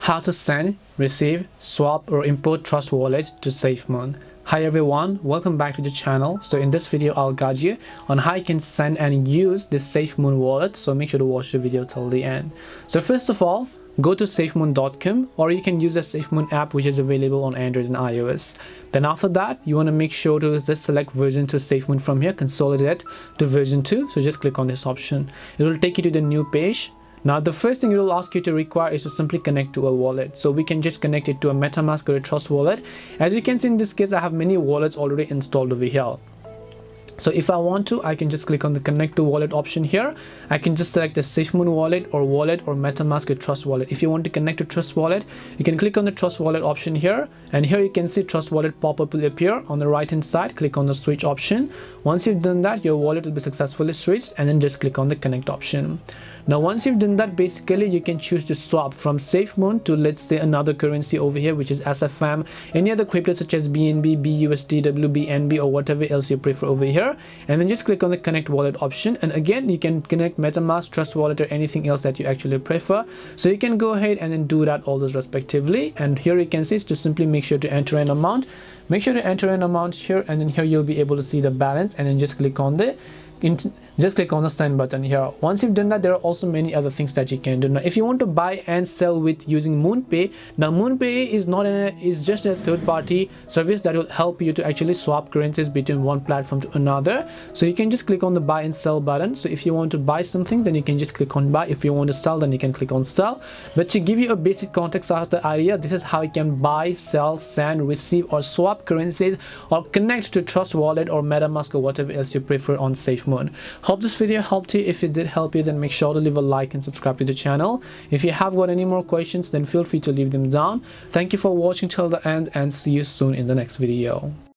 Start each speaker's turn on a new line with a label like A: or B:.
A: How to send, receive, swap or import Trust Wallet to Safemoon. Hi everyone, welcome back to the channel. So in this video I'll guide you on how you can send and use this Safemoon wallet, so make sure to watch the video till the end. So first of all, go to safemoon.com, or you can use the Safemoon app which is available on Android and iOS. Then after that, you want to make sure to just select version 2 Safemoon from here, consolidate to version 2. So just click on this option. It will take you to the new page. Now the first thing it will ask you to require is to simply connect to a wallet. So we can just connect it to a MetaMask or a Trust wallet. As you can see in this case, I have many wallets already installed over here. So if I want to, I can just click on the connect to wallet option here. I can just select the Safemoon wallet or MetaMask or Trust wallet. If you want to connect to Trust wallet, you can click on the Trust wallet option here, and here you can see Trust wallet pop-up will appear on the right hand side. Click on the switch option. Once you've done that, your wallet will be successfully switched, and then just click on the connect option. Now once you've done that, basically you can choose to swap from Safemoon to, let's say, another currency over here, which is SFM, any other crypto such as BNB, BUSD, WBNB, or whatever else you prefer over here, and then just click on the connect wallet option. And again, you can connect MetaMask, Trust wallet, or anything else that you actually prefer. So you can go ahead and then do that all those respectively. And here you can see is to simply make sure to enter an amount. Make sure to enter an amount here, and then here you'll be able to see the balance, and then just click on the send button here. Once you've done that, there are also many other things that you can do. Now if you want to buy and sell with using MoonPay, now MoonPay is just a third-party service that will help you to actually swap currencies between one platform to another. So you can just click on the buy and sell button. So if you want to buy something, then you can just click on buy. If you want to sell, then you can click on sell. But to give you a basic context of the idea, this is how you can buy, sell, send, receive, or swap currencies, or connect to Trust wallet or MetaMask or whatever else you prefer on Safemoon. Hope this video helped you. If it did help you, then make sure to leave a like and subscribe to the channel. If you have got any more questions, then feel free to leave them down. Thank you for watching till the end, and see you soon in the next video.